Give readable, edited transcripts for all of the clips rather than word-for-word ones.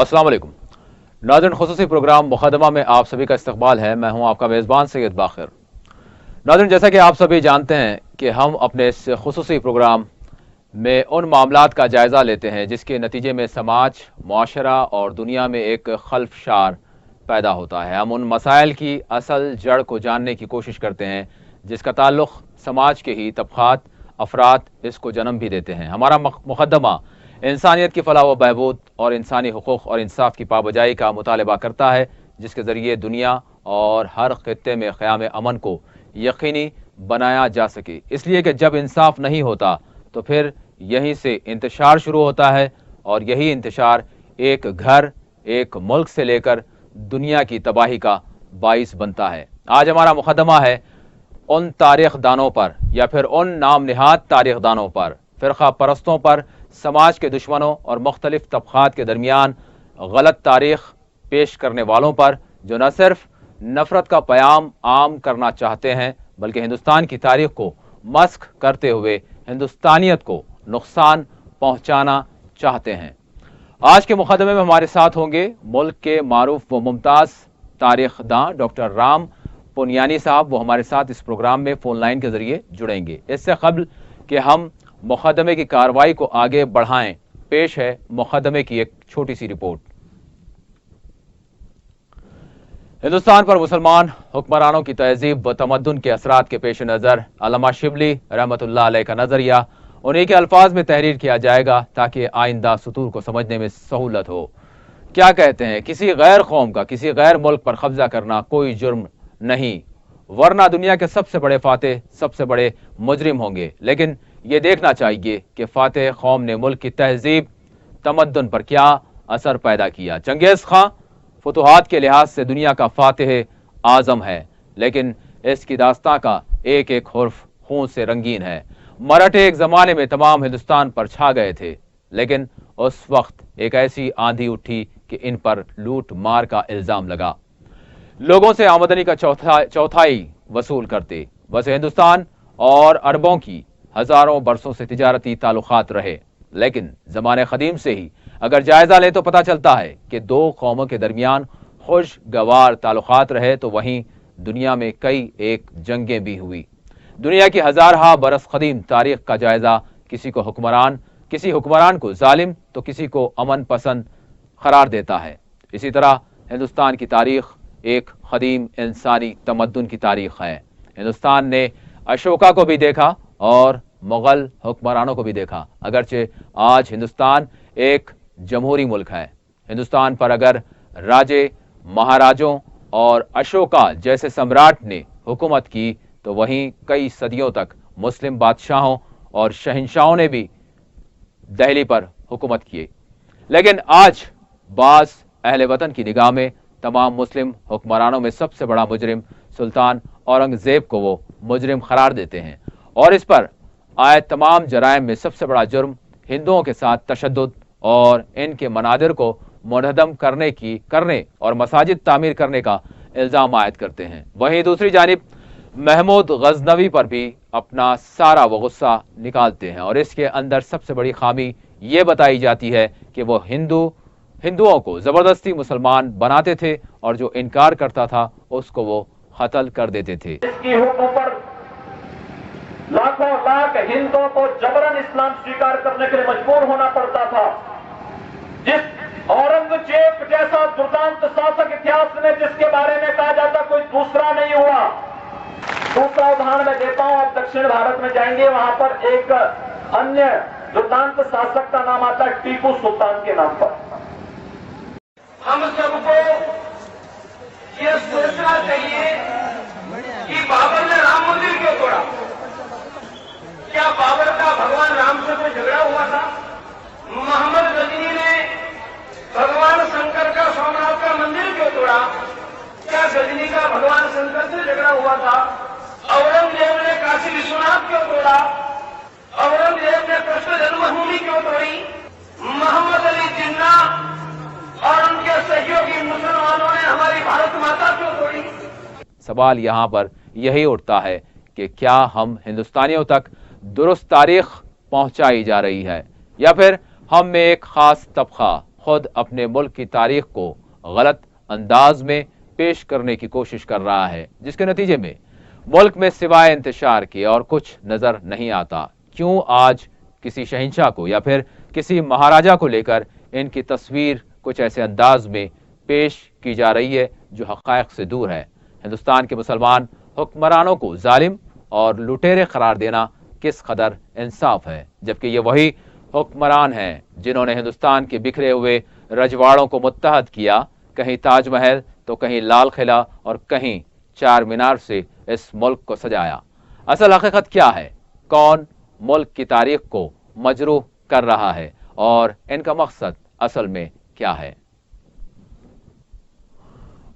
अस्सलाम वालेकुम नाज़रीन, ख़ुसूसी प्रोग्राम मुक़द्दमा में आप सभी का इस्तक़बाल है। मैं हूं आपका मेज़बान सैयद बाक़िर। नाज़रीन, जैसा कि आप सभी जानते हैं कि हम अपने इस ख़ुसूसी प्रोग्राम में उन मामलात का जायज़ा लेते हैं जिसके नतीजे में समाज, मुआशरा और दुनिया में एक खल्फ़शार पैदा होता है। हम उन मसाइल की असल जड़ को जानने की कोशिश करते हैं जिसका ताल्लुक़ समाज के ही तबक़ात, अफ़राद इसको जन्म भी देते हैं। हमारा मुक़द्दमा इंसानियत की फ़लाह व बहबूद और इंसानी हुकूक़ और इंसाफ़ की पाबजाई का मुतालबा करता है, जिसके ज़रिए दुनिया और हर ख़ित्ते में क़याम अमन को यकीनी बनाया जा सके। इसलिए कि जब इंसाफ़ नहीं होता तो फिर यहीं से इंतशार शुरू होता है और यही इंतशार एक घर, एक मुल्क से लेकर दुनिया की तबाही का बाइस बनता है। आज हमारा मुक़द्दमा है उन तारीख़ दानों पर या फिर उन नाम निहाद तारीख़ दानों पर, फ़िरक़ा परस्तों पर, समाज के दुश्मनों और मुख्तलिफ तबक़ात के दरमियान गलत तारीख़ पेश करने वालों पर, जो न सिर्फ नफ़रत का प्याम आम करना चाहते हैं बल्कि हिंदुस्तान की तारीख़ को मस्ख़ करते हुए हिंदुस्तानियत को नुकसान पहुँचाना चाहते हैं। आज के मुक़दमे में हमारे साथ होंगे मुल्क के मारूफ व मुमताज़ तारीख़ दां डॉक्टर राम पुनियानी साहब। वो हमारे साथ इस प्रोग्राम में फ़ोन लाइन के ज़रिए जुड़ेंगे। इससे क़ब्ल कि हम मुक़दमे की कार्रवाई को आगे बढ़ाएं, पेश है मुक़दमे की एक छोटी सी रिपोर्ट। हिंदुस्तान पर मुसलमान हुक्मरानों की तहजीब व तमद्दुन के असरात के पेश नज़र अल्लामा शिबली रहमतुल्लाह अलैह का नज़रिया उन्हीं के अल्फाज में तहरीर किया जाएगा ताकि आइंदा सुतूर को समझने में सहूलत हो। क्या कहते हैं, किसी गैर कौम का किसी गैर मुल्क पर कब्जा करना कोई जुर्म नहीं, वरना दुनिया के सबसे बड़े फातेह सबसे बड़े मुजरिम होंगे। लेकिन ये देखना चाहिए कि फातेह कौम ने मुल्क की तहजीब तमद्दुन पर क्या असर पैदा किया। चंगेज़ खां फतूहात के लिहाज से दुनिया का फातेह आज़म है, लेकिन इसकी दास्तां का एक एक हुर्फ खून से रंगीन है। मराठे एक ज़माने में तमाम हिंदुस्तान पर छा गए थे, लेकिन उस वक्त एक ऐसी आंधी उठी कि इन पर लूट मार का इल्ज़ाम लगा। लोगों से आमदनी का चौथाई वसूल करते। वैसे हिंदुस्तान और अरबों की हज़ारों बरसों से तिजारती ताल्लुकात रहे, लेकिन ज़माने क़दीम से ही अगर जायज़ा ले तो पता चलता है कि दो कौमों के दरमियान खुशगवार ताल्लुकात रहे, तो वहीं दुनिया में कई एक जंगें भी हुई। दुनिया की हज़ारहा बरस क़दीम तारीख़ का जायज़ा किसी हुक्मरान को जालिम तो किसी को अमन पसंद करार देता है। इसी तरह हिंदुस्तान की तारीख़ एक क़दीम इंसानी तमद्दुन की तारीख़ है। हिंदुस्तान ने अशोका को भी देखा और मुग़ल हुक्मरानों को भी देखा। अगरचे आज हिंदुस्तान एक जमहूरी मुल्क है। हिंदुस्तान पर अगर राजे, महाराजों और अशोका जैसे सम्राट ने हुकूमत की, तो वहीं कई सदियों तक मुस्लिम बादशाहों और शहंशाहों ने भी दहली पर हुकूमत की। लेकिन आज बाज़ अहले वतन की निगाह में तमाम मुस्लिम हुक्मरानों में सबसे बड़ा मुजरिम सुल्तान औरंगज़ेब को वो मुजरिम करार देते हैं, और इस पर आए तमाम जराइम में सबसे बड़ा जुर्म हिंदुओं के साथ तशद्दुद और इनके मनादिर को मुनहदम करने और मसाजिद तामीर करने का इल्ज़ाम आयद करते हैं। वहीं दूसरी जानिब महमूद गजनवी पर भी अपना सारा वो गुस्सा निकालते हैं, और इसके अंदर सबसे बड़ी खामी ये बताई जाती है कि वो हिंदुओं को ज़बरदस्ती मुसलमान बनाते थे और जो इनकार करता था उसको वो कत्ल कर देते थे। इसकी हुक्म पर लाखों लाख हिंदुओं को जबरन इस्लाम स्वीकार करने के लिए मजबूर होना पड़ता था। जिस औरंगजेब जैसा दुर्दांत शासक इतिहास में जिसके बारे में कहा जाता कोई दूसरा नहीं हुआ। दूसरा उदाहरण मैं देता हूं, आप दक्षिण भारत में जाएंगे, वहां पर एक अन्य दुर्दांत शासक का नाम आता है टीपू सुल्तान के नाम पर। हम सबको यह सोचना चाहिए कि बाबर ने राम मंदिर क्यों तोड़ा? क्या बाबर का भगवान राम से कोई झगड़ा हुआ था? मोहम्मद गजनी ने भगवान शंकर का सोमनाथ का मंदिर क्यों तोड़ा? क्या गजनी का भगवान शंकर से झगड़ा हुआ था? औरंगजेब ने काशी विश्वनाथ क्यों तोड़ा? औरंगजेब ने कृष्ण जन्मभूमि क्यों तोड़ी? मोहम्मद अली जिन्ना और उनके सहयोगी मुसलमानों ने हमारी भारत माता क्यों तोड़ी? सवाल यहाँ पर यही उठता है कि क्या हम हिंदुस्तानियों तक दुरुस्त तारीख पहुँचाई जा रही है, या फिर हम में एक ख़ास तबका खुद अपने मुल्क की तारीख को गलत अंदाज में पेश करने की कोशिश कर रहा है, जिसके नतीजे में मुल्क में सिवाय इंतशार के और कुछ नजर नहीं आता। क्यों आज किसी शहंशाह को या फिर किसी महाराजा को लेकर इनकी तस्वीर कुछ ऐसे अंदाज में पेश की जा रही है जो हक़ाइक़ से दूर है। हिंदुस्तान के मुसलमान हुक्मरानों को जालिम और लुटेरे करार देना किस कदर इंसाफ है, जबकि ये वही हुक्मरान हैं जिन्होंने हिंदुस्तान के बिखरे हुए रजवाड़ों को मुत्तहद किया, कहीं ताजमहल तो कहीं लाल किला और कहीं चार मीनार से इस मुल्क को सजाया। असल हकीकत क्या है? कौन मुल्क की तारीख को मजरूह कर रहा है और इनका मकसद असल में क्या है?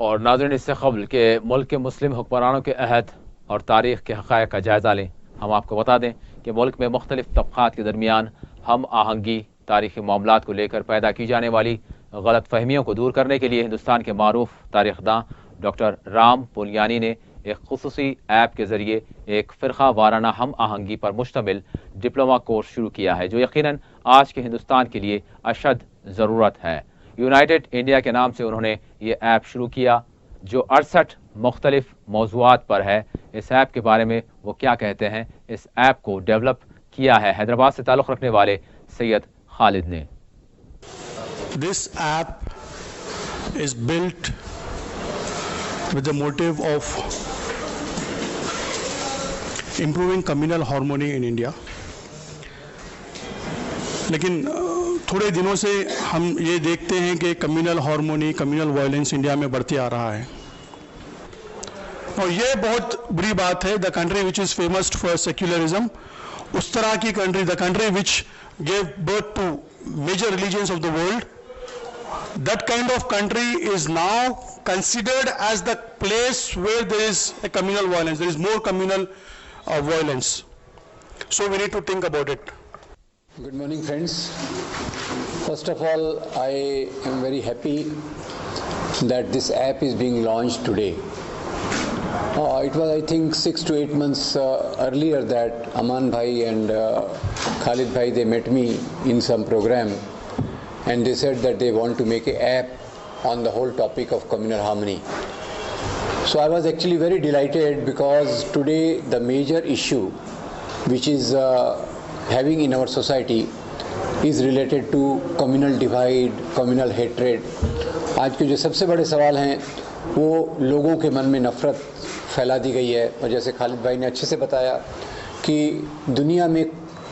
और नाज़रीन, इससे क़ब्ल के मुल्क के मुस्लिम हुक्मरानों के अहद और तारीख़ के हक़ाइक़ का जायज़ा लें, हम आपको बता दें कि मुल्क में मुख्तलिफ तबक़ात के दरमियान हम आहंगी तारीख़ी मामलात को लेकर पैदा की जाने वाली गलत फहमियों को दूर करने के लिए हिंदुस्तान के मारूफ तारीख़दां डॉक्टर राम पुनियानी ने एक खुसूसी ऐप के ज़रिए एक फ़िरक़ा वाराना हम आहंगी पर मुश्तमिल डिप्लोमा कोर्स शुरू किया है, जो यकीनन आज के हिंदुस्तान के लिए अशद ज़रूरत है। यूनाइटेड इंडिया के नाम से उन्होंने ये ऐप शुरू किया जो 68 मुख्तलिफ मौज़ूआत पर है। इस ऐप के बारे में वो क्या कहते हैं? इस ऐप को डेवलप किया है हैदराबाद से ताल्लुक़ रखने वाले सैयद खालिद ने। This app is built with the motive of improving communal harmony in India. लेकिन थोड़े दिनों से हम ये देखते हैं कि communal harmony, communal violence India में बढ़ते आ रहा है और ये बहुत बुरी बात है। The country which is famous for secularism, उस तरह की country, the country which gave birth to major religions of the world, that kind of country is now considered as the place where there is a communal violence, there is more communal violence. So we need to think about it. Good morning, friends. First of all, I am very happy that this app is being launched today. It was, I think, 6 to 8 months earlier that Aman Bhai and Khalid Bhai, they met me in some program and they said that they want to make an app on the whole topic of communal harmony. So I was actually very delighted because today the major issue which is having in our society is related to communal divide, communal hatred. आज के जो सबसे बड़े सवाल हैं वो लोगों के मन में नफ़रत फैला दी गई है और जैसे खालिद भाई ने अच्छे से बताया कि दुनिया में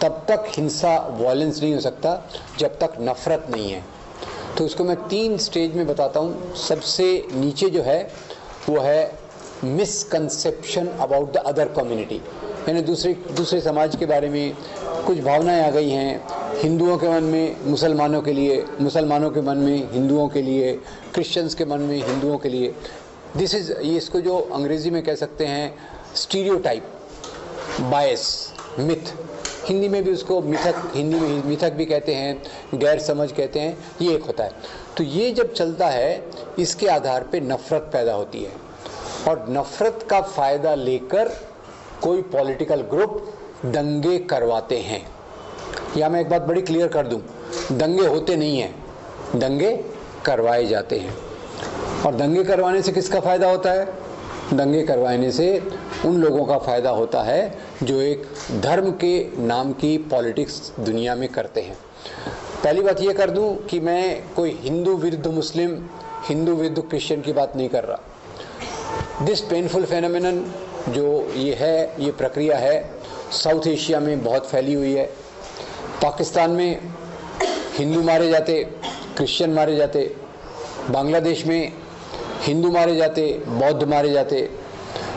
तब तक हिंसा, वायलेंस नहीं हो सकता जब तक नफ़रत नहीं है। तो उसको मैं 3 स्टेज में बताता हूँ। सबसे नीचे जो है वो है misconception about the other community, यानी दूसरे समाज के बारे में कुछ भावनाएं आ गई हैं हिंदुओं के मन में मुसलमानों के लिए, मुसलमानों के मन में हिंदुओं के लिए, क्रिश्चियंस के मन में हिंदुओं के लिए। दिस इज़, ये इसको जो अंग्रेज़ी में कह सकते हैं स्टीरियोटाइप, बायस, मिथ। हिंदी में भी उसको मिथक, हिंदी में मिथक भी कहते हैं, गैर समझ कहते हैं, ये एक होता है। तो ये जब चलता है इसके आधार पे नफ़रत पैदा होती है और नफ़रत का फ़ायदा लेकर कोई पॉलिटिकल ग्रुप दंगे करवाते हैं। या मैं एक बात बड़ी क्लियर कर दूं, दंगे होते नहीं हैं, दंगे करवाए जाते हैं। और दंगे करवाने से किसका फ़ायदा होता है? दंगे करवाने से उन लोगों का फ़ायदा होता है जो एक धर्म के नाम की पॉलिटिक्स दुनिया में करते हैं। पहली बात ये कर दूं कि मैं कोई हिंदू विरुद्ध मुस्लिम, हिंदू विरुद्ध क्रिश्चियन की बात नहीं कर रहा। दिस पेनफुल फेनोमेनन जो ये है, ये प्रक्रिया है, साउथ एशिया में बहुत फैली हुई है। पाकिस्तान में हिंदू मारे जाते, क्रिश्चियन मारे जाते, बांग्लादेश में हिंदू मारे जाते, बौद्ध मारे जाते,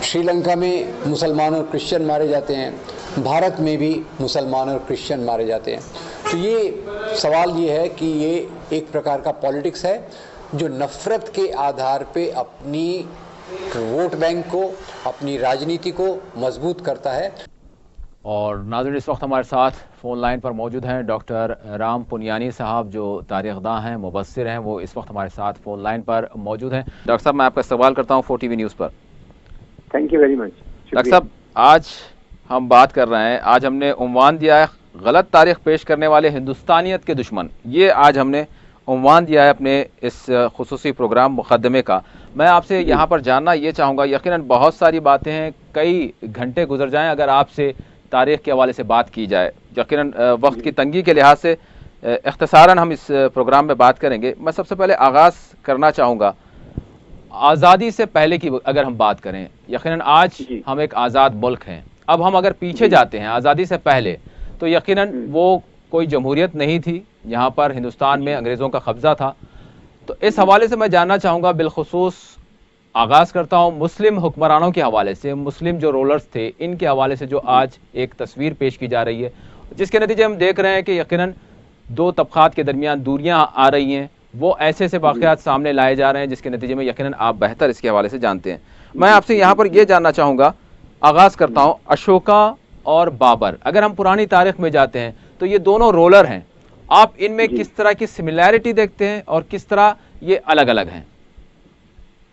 श्रीलंका में मुसलमान और क्रिश्चियन मारे जाते हैं, भारत में भी मुसलमान और क्रिश्चियन मारे जाते हैं। तो ये सवाल ये है कि ये एक प्रकार का पॉलिटिक्स है जो नफ़रत के आधार पे अपनी वोट बैंक को, अपनी राजनीति को मजबूत करता है। और नाज़रीन, इस वक्त हमारे साथ फ़ोन लाइन पर मौजूद हैं डॉक्टर राम पुनियानी साहब, जो तारीख़दां हैं, मुबस्सिर हैं। वो इस वक्त हमारे साथ फ़ोन लाइन पर मौजूद हैं। डॉक्टर साहब, मैं आपका इस्तक़बाल करता हूँ 4TV न्यूज़ पर। Thank you very much. Doctor साहब, आज हम बात कर रहे हैं, आज हमने उन्वान दिया है गलत तारीख पेश करने वाले हिंदुस्तानियत के दुश्मन। ये आज हमने उन्वान दिया है अपने इस खुसूसी प्रोग्राम मुकदमे का। मैं आपसे यहाँ पर जानना ये चाहूँगा, यकीनन बहुत सारी बातें हैं, कई घंटे गुजर जाएं अगर आपसे तारीख के हवाले से बात की जाए। यकीनन वक्त की तंगी के लिहाज से इख्तिसारन हम इस प्रोग्राम में बात करेंगे। मैं सबसे पहले आगाज़ करना चाहूँगा आज़ादी से पहले की अगर हम बात करें, यकीनन आज हम एक आज़ाद मुल्क हैं। अब हम अगर पीछे जाते हैं आज़ादी से पहले, तो यकीनन वो कोई जमहूरियत नहीं थी, यहाँ पर हिंदुस्तान में अंग्रेज़ों का कब्ज़ा था। तो इस हवाले से मैं जानना चाहूँगा, बिलखुसूस आगाज़ करता हूँ मुस्लिम हुक्मरानों के हवाले से, मुस्लिम जो रोलर्स थे इनके हवाले से जो आज एक तस्वीर पेश की जा रही है, जिसके नतीजे हम देख रहे हैं कि यकीनन दो तबक़ात के दरमियान दूरियां आ रही हैं। वो ऐसे ऐसे वाक़यात सामने लाए जा रहे हैं जिसके नतीजे में यकीनन आप बेहतर इसके हवाले से जानते हैं। मैं आपसे यहाँ पर यह जानना चाहूँगा, आगाज़ करता हूँ अशोका और बाबर। अगर हम पुरानी तारीख में जाते हैं तो ये दोनों रोलर हैं, आप इनमें किस तरह की सिमिलैरिटी देखते हैं और किस तरह ये अलग अलग हैं?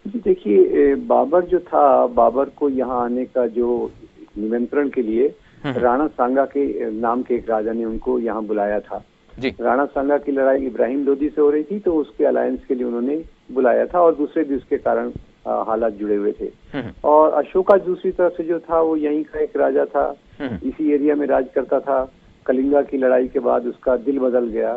देखिए, बाबर जो था, बाबर को यहाँ आने का जो निमंत्रण के लिए राणा सांगा के नाम के एक राजा ने उनको यहाँ बुलाया था। जी। राणा सांगा की लड़ाई इब्राहिम लोदी से हो रही थी, तो उसके अलायंस के लिए उन्होंने बुलाया था और दूसरे भी उसके कारण हालात जुड़े हुए थे। और अशोका दूसरी तरफ से जो था वो यहीं का एक राजा था, इसी एरिया में राज करता था। कलिंगा की लड़ाई के बाद उसका दिल बदल गया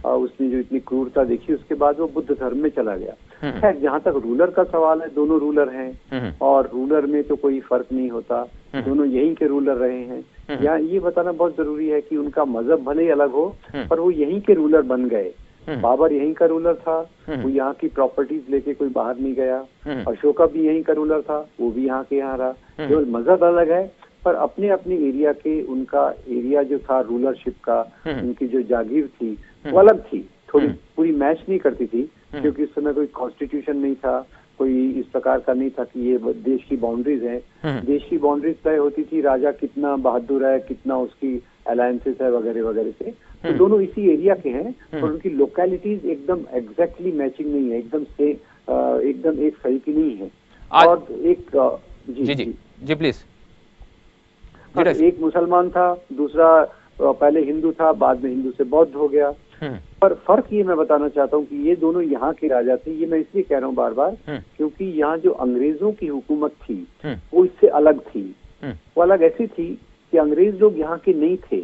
और उसने जो इतनी क्रूरता देखी उसके बाद वो बुद्ध धर्म में चला गया। खैर, जहाँ तक रूलर का सवाल है, दोनों रूलर हैं और रूलर में तो कोई फर्क नहीं होता, दोनों यहीं के रूलर रहे हैं। यहाँ ये बताना बहुत जरूरी है कि उनका मजहब भले ही अलग हो पर वो यहीं के रूलर बन गए। बाबर यहीं का रूलर था, वो यहाँ की प्रॉपर्टीज लेके कोई बाहर नहीं गया। अशोका भी यहीं का रूलर था, वो भी यहाँ के यहाँ रहा। केवल मजहब अलग है पर अपने अपने एरिया के, उनका एरिया जो था रूलरशिप का, उनकी जो जागीर थी वो अलग थी, थोड़ी पूरी मैच नहीं करती थी, क्योंकि उस समय कोई कॉन्स्टिट्यूशन नहीं था, कोई इस प्रकार का नहीं था कि ये देश की बाउंड्रीज हैं। देश की बाउंड्रीज तय होती थी, राजा कितना बहादुर है, कितना उसकी अलायंसेस है वगैरह वगैरह से। तो दोनों इसी एरिया के हैं और उनकी लोकेलिटीज एकदम एग्जैक्टली मैचिंग नहीं है, एकदम से एकदम एक सही की नहीं है। और एक जी प्लीज। एक मुसलमान था, दूसरा पहले हिंदू था, बाद में हिंदू से बौद्ध हो गया। पर फर्क ये मैं बताना चाहता हूँ कि ये दोनों यहाँ के राजा थे। ये मैं इसलिए कह रहा हूँ बार बार क्योंकि यहाँ जो अंग्रेजों की हुकूमत थी वो इससे अलग थी। वो अलग ऐसी थी कि अंग्रेज लोग यहाँ के नहीं थे,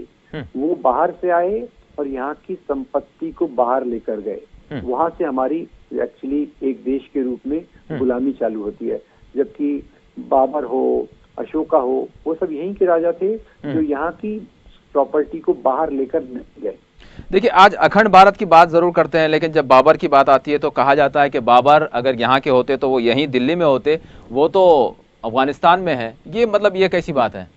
वो बाहर से आए और यहाँ की संपत्ति को बाहर लेकर गए। वहां से हमारी एक्चुअली एक देश के रूप में गुलामी चालू होती है। जबकि बाबर हो, अशोका हो, वो सब यहीं के राजा थे जो यहाँ की प्रॉपर्टी को बाहर लेकर नहीं गए। देखिए, आज अखंड भारत की बात जरूर करते हैं, लेकिन जब बाबर की बात आती है तो कहा जाता है कि बाबर अगर यहाँ के होते तो वो यहीं दिल्ली में होते, वो तो अफगानिस्तान में है। ये मतलब ये कैसी बात है?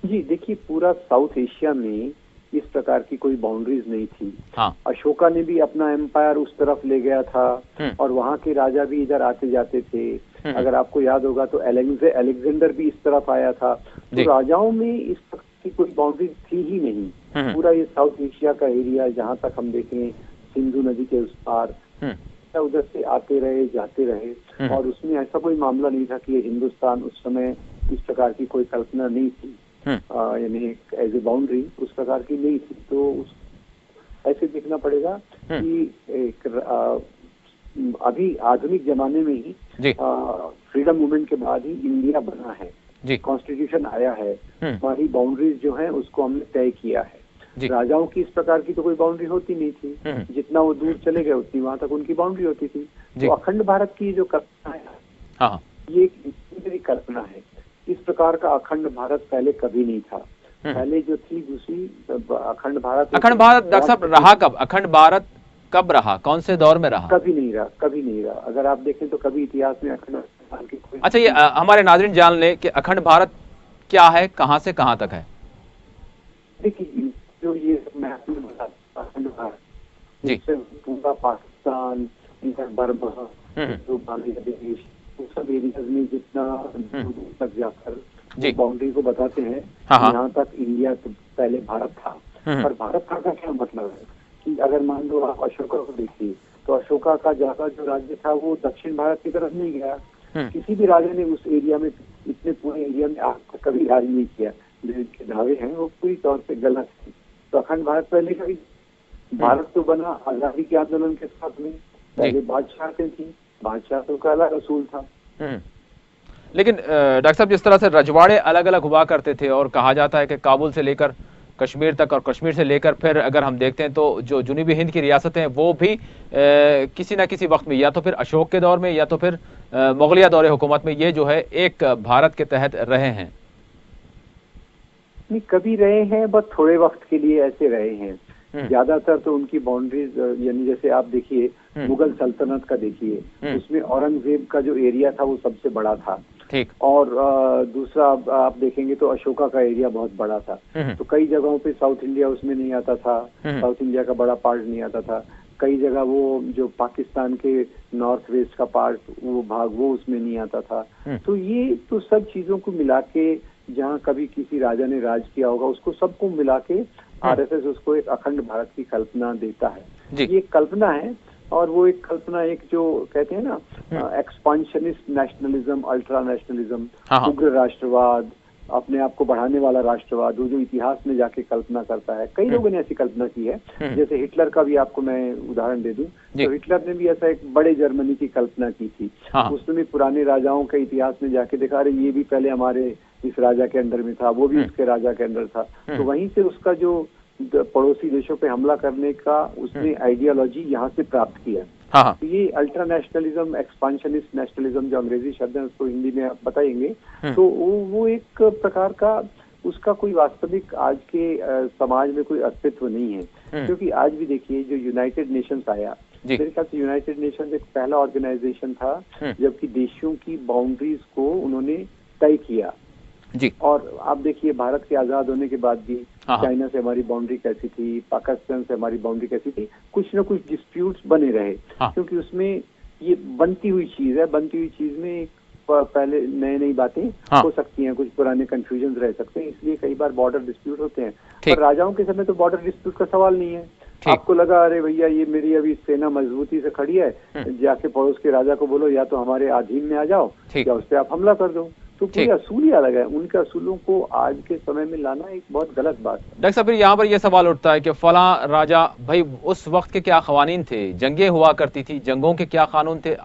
जी देखिए, पूरा साउथ एशिया में इस प्रकार की कोई बाउंड्रीज नहीं थी। हाँ। अशोका ने भी अपना एम्पायर उस तरफ ले गया था और वहाँ के राजा भी इधर आते जाते थे। अगर आपको याद होगा तो अलेक्जेंडर भी इस तरफ आया था। तो राजाओं में इस तरह की कोई बाउंड्री थी ही नहीं। पूरा ये साउथ एशिया का एरिया, जहाँ तक हम देखें सिंधु नदी के उस पार, उधर से आते रहे जाते रहे और उसमें ऐसा कोई मामला नहीं था कि ये हिंदुस्तान, उस समय इस प्रकार की कोई कल्पना नहीं थी, यानी एज ए बाउंड्री उस प्रकार की नहीं थी। तो उस ऐसे देखना पड़ेगा कि अभी आधुनिक जमाने में ही फ्रीडम मूवमेंट के बाद ही इंडिया बना है, कॉन्स्टिट्यूशन आया है, हमारी बाउंड्रीज जो है उसको हमने तय किया है। राजाओं की इस प्रकार की तो कोई बाउंड्री होती नहीं थी, जितना वो दूर चले गए उतनी वहां तक उनकी बाउंड्री होती थी। तो अखंड भारत की जो कल्पना है, ये मेरी कल्पना है। इस प्रकार का अखंड भारत पहले कभी नहीं था। पहले जो थी दूसरी अखंड भारत डॉक्टर साहब रहा कब? अखंड भारत कब रहा, कौन से दौर में रहा? कभी नहीं रहा, कभी नहीं रहा। अगर आप देखें तो कभी इतिहास में अखंड भारत की कोई... अच्छा, ये हमारे नाज़रीन जान ले कि अखंड भारत क्या है, कहाँ से कहाँ तक है? देखिए, जो ये मैं आपको बताता हूं, अखंड भारत जी पूरा पाकिस्तान, बर्मा, जो बांग्लादेश, उन सब एरियाज में जितना दूर तक जाकर बाउंड्री को बताते हैं, यहाँ तक इंडिया तो पहले भारत था। पर भारत का क्या मतलब है कि अगर मान लो आप अशोका को देखिए तो अशोका का ज्यादा जो राज्य था वो दक्षिण भारत की तरफ नहीं गया। किसी भी राजा ने उस एरिया में, इतने पूरे एरिया में आज तक कभी राज नहीं किया। जो इनके दावे हैं वो पूरी तौर पे गलत है। तो अखंड भारत पहले कभी भारत तो बना आजादी के आंदोलन के साथ में, पहले बादशाहतें थी, बादशाहतों का अलग असूल था। लेकिन डॉक्टर साहब, जिस तरह से रजवाड़े अलग अलग हुआ करते थे और कहा जाता है कि काबुल से लेकर कश्मीर तक और कश्मीर से लेकर फिर अगर हम देखते हैं तो जो जुनूबी हिंद की रियासतें हैं वो भी किसी ना किसी वक्त में या तो फिर अशोक के दौर में या तो फिर मुगलिया दौरे हुकूमत में ये जो है एक भारत के तहत रहे हैं। नहीं, कभी रहे हैं, बस थोड़े वक्त के लिए ऐसे रहे हैं। ज्यादातर तो उनकी बाउंड्रीज, यानी जैसे आप देखिए मुगल सल्तनत का देखिए, उसमें औरंगजेब का जो एरिया था वो सबसे बड़ा था। ठीक। और दूसरा आप देखेंगे तो अशोका का एरिया बहुत बड़ा था। तो कई जगहों पे साउथ इंडिया उसमें नहीं आता था, साउथ इंडिया का बड़ा पार्ट नहीं आता था। कई जगह वो जो पाकिस्तान के नॉर्थ वेस्ट का पार्ट, वो भाग वो उसमें नहीं आता था। तो ये तो सब चीजों को मिला के, जहाँ कभी किसी राजा ने राज किया होगा उसको सबको मिला के आरएसएस उसको एक अखंड भारत की कल्पना देता है। ये कल्पना है, और वो एक कल्पना, एक जो कहते हैं ना एक्सपांशनिस्ट नेशनलिज्म, अल्ट्रा नेशनलिज्म, उग्र राष्ट्रवाद, अपने आप को बढ़ाने वाला राष्ट्रवाद, वो जो इतिहास में जाके कल्पना करता है। कई लोगों ने ऐसी कल्पना की है, जैसे हिटलर का भी आपको मैं उदाहरण दे दूं, तो हिटलर ने भी ऐसा एक बड़े जर्मनी की कल्पना की थी। उसने भी पुराने राजाओं के इतिहास में जाके देखा, अरे ये भी पहले हमारे इस राजा के अंडर में था, वो भी उसके राजा के अंडर था। तो वहीं से उसका जो पड़ोसी देशों पे हमला करने का उसने आइडियोलॉजी यहाँ से प्राप्त किया। तो ये अल्ट्रा नेशनलिज्म, एक्सपांशनिस्ट नेशनलिज्म जो अंग्रेजी शब्द है उसको हिंदी में आप बताएंगे, तो वो एक प्रकार का, उसका कोई वास्तविक आज के समाज में कोई अस्तित्व नहीं है। क्योंकि आज भी देखिए जो यूनाइटेड नेशंस आया, मेरे ख्याल से यूनाइटेड नेशंस एक पहला ऑर्गेनाइजेशन था जबकि देशों की बाउंड्रीज को उन्होंने तय किया। जी। और आप देखिए भारत के आजाद होने के बाद भी चाइना से हमारी बाउंड्री कैसी थी, पाकिस्तान से हमारी बाउंड्री कैसी थी, कुछ न कुछ डिस्प्यूट्स बने रहे। क्योंकि उसमें ये बनती हुई चीज है, बनती हुई चीज में पहले नई बातें हो सकती हैं, कुछ पुराने कंफ्यूजन रह सकते हैं, इसलिए कई बार बॉर्डर डिस्प्यूट होते हैं। पर राजाओं के समय तो बॉर्डर डिस्प्यूट का सवाल नहीं है। आपको लगा अरे भैया ये मेरी अभी सेना मजबूती से खड़ी है, जाके पड़ोस के राजा को बोलो या तो हमारे अधीन में आ जाओ या उस पर आप हमला कर दो। तो पूरी असूल ही अलग है, उनके असूलों को आज के समय में लाना एक बहुत गलत बात है। डॉक्टर साहब, फिर यहाँ पर यह सवाल उठता है कि फला राजा, भाई उस वक्त के क्या कवानीन थे, जंगें हुआ करती थी, जंगों के क्या कानून थे,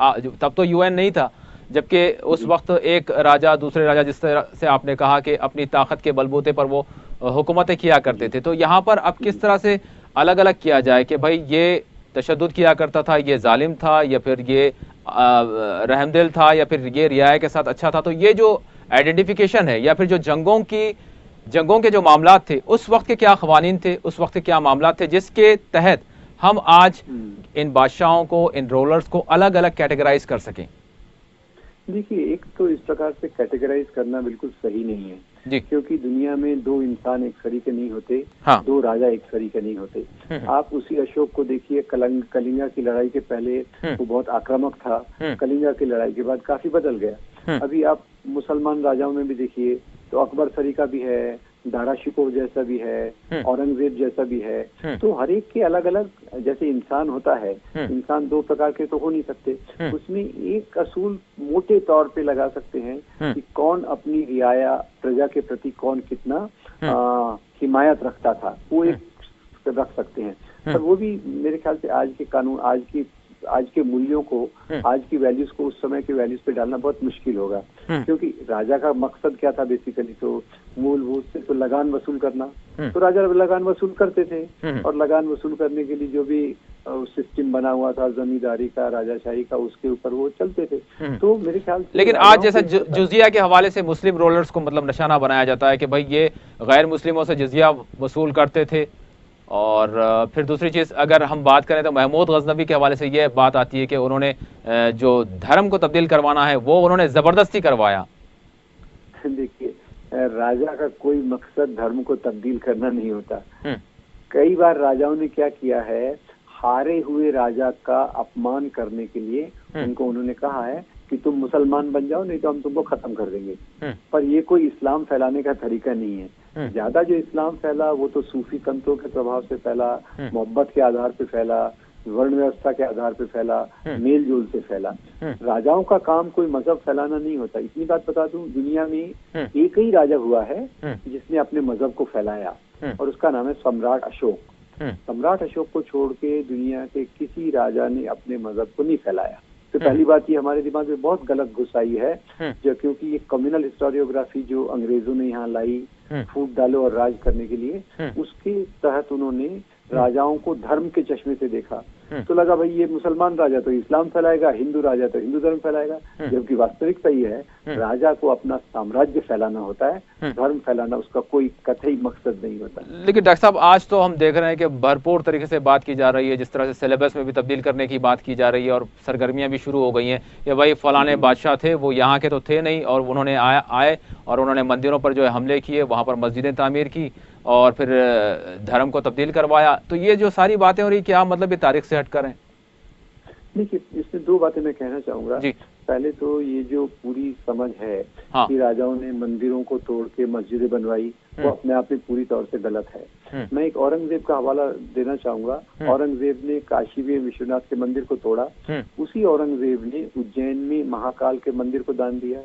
तब तो यूएन नहीं था, जबकि उस वक्त एक राजा दूसरे राजा, जिस तरह से आपने कहा कि अपनी ताकत के बलबूते पर वो हुकूमतें किया करते थे। तो यहाँ पर अब किस तरह से अलग अलग किया जाए कि भाई ये तशद्दुद किया करता था, ये जालिम था, या फिर ये रहमदिल था, या फिर ये रियाया के साथ अच्छा था। तो ये जो आइडेंटिफिकेशन है, या फिर जो जंगों के जो मामलात थे, उस वक्त के क्या कवानीन थे, उस वक्त के क्या मामलात थे जिसके तहत हम आज इन बादशाहों को, इन रोलर्स को अलग अलग कैटेगराइज कर सकें? देखिए, एक तो इस प्रकार से कैटेगराइज करना बिल्कुल सही नहीं है जी, क्योंकि दुनिया में दो इंसान एक सरीके नहीं होते, दो राजा एक सरीके नहीं होते। आप उसी अशोक को देखिए, कलिंगा की लड़ाई के पहले वो बहुत आक्रामक था, कलिंगा की लड़ाई के बाद काफी बदल गया। अभी आप मुसलमान राजाओं में भी देखिए तो अकबर सरीका भी है, दारा शिकोह जैसा भी है, औरंगजेब जैसा भी है। तो हर एक के अलग अलग, जैसे इंसान होता है, इंसान दो प्रकार के तो हो नहीं सकते। उसमें एक असूल मोटे तौर पे लगा सकते हैं कि कौन अपनी रियाया प्रजा के प्रति कौन कितना हिमायत रखता था, वो एक रख सकते हैं। पर वो भी मेरे ख्याल से आज के कानून, आज के मूल्यों को, आज की वैल्यूज को उस समय के वैल्यूज पे डालना बहुत मुश्किल होगा। क्योंकि राजा का मकसद क्या था बेसिकली, तो मूलभूत से तो लगान वसूल करना। तो राजा लगान वसूल करते थे, और लगान वसूल करने के लिए जो भी सिस्टम बना हुआ था जमींदारी का, राजाशाही का, उसके ऊपर वो चलते थे। तो मेरे ख्याल से, लेकिन आज जैसा जुजिया के हवाले से मुस्लिम रोलर्स को मतलब निशाना बनाया जाता है कि भाई ये गैर मुस्लिमों से जिजिया वसूल करते थे। और फिर दूसरी चीज़ अगर हम बात करें तो महमूद गजनवी के हवाले से ये बात आती है कि उन्होंने जो धर्म को तब्दील करवाना है वो उन्होंने ज़बरदस्ती करवाया। देखिए, राजा का कोई मकसद धर्म को तब्दील करना नहीं होता। कई बार राजाओं ने क्या किया है, हारे हुए राजा का अपमान करने के लिए उनको उन्होंने कहा है कि तुम मुसलमान बन जाओ, नहीं तो हम तुमको खत्म कर देंगे। पर ये कोई इस्लाम फैलाने का तरीका नहीं है। ज्यादा जो इस्लाम फैला वो तो सूफी संतों के प्रभाव से फैला, मोहब्बत के आधार पे फैला, वर्ण व्यवस्था के आधार पे फैला, मेल जोल से फैला। राजाओं का काम कोई मजहब फैलाना नहीं होता। इतनी बात बता दूं, दुनिया में एक ही राजा हुआ है जिसने अपने मजहब को फैलाया, और उसका नाम है सम्राट अशोक। सम्राट अशोक को छोड़ के दुनिया के किसी राजा ने अपने मजहब को नहीं फैलाया। तो पहली बात ये हमारे दिमाग में बहुत गलत घुस आई है, जो क्योंकि ये कम्युनल हिस्टोरियोग्राफी जो अंग्रेजों ने यहाँ लाई फूट डालो और राज करने के लिए, उसके तहत उन्होंने राजाओं को धर्म के चश्मे से देखा। तो लगा भाई ये मुसलमान राजा तो इस्लाम फैलाएगा, हिंदू राजा तो हिंदू धर्म फैलाएगा, जबकि वास्तविकता ये है राजा को अपना साम्राज्य फैलाना होता है, धर्म फैलाना उसका कोई कतई मकसद नहीं होता। लेकिन डॉक्टर साहब आज तो हम देख रहे हैं कि भरपूर तरीके से बात की जा रही है, जिस तरह से सिलेबस में भी तब्दील करने की बात की जा रही है और सरगर्मियां भी शुरू हो गई हैं कि भाई फलाने बादशाह थे, वो यहाँ के तो थे नहीं और उन्होंने आए और उन्होंने मंदिरों पर जो है हमले किए, वहाँ पर मस्जिदें तामीर की और फिर धर्म को तब्दील करवाया। तो ये जो सारी बातें हो रही, क्या मतलब ये तारीख से हटकर हैं? देखिए, इसमें दो बातें मैं कहना चाहूंगा। पहले तो ये जो पूरी समझ है कि राजाओं ने मंदिरों को तोड़ के मस्जिदें बनवाई, वो अपने आप में पूरी तौर से गलत है। मैं एक औरंगजेब का हवाला देना चाहूंगा। औरंगजेब ने काशी में विश्वनाथ के मंदिर को तोड़ा, उसी औरंगजेब ने उज्जैन में महाकाल के मंदिर को दान दिया,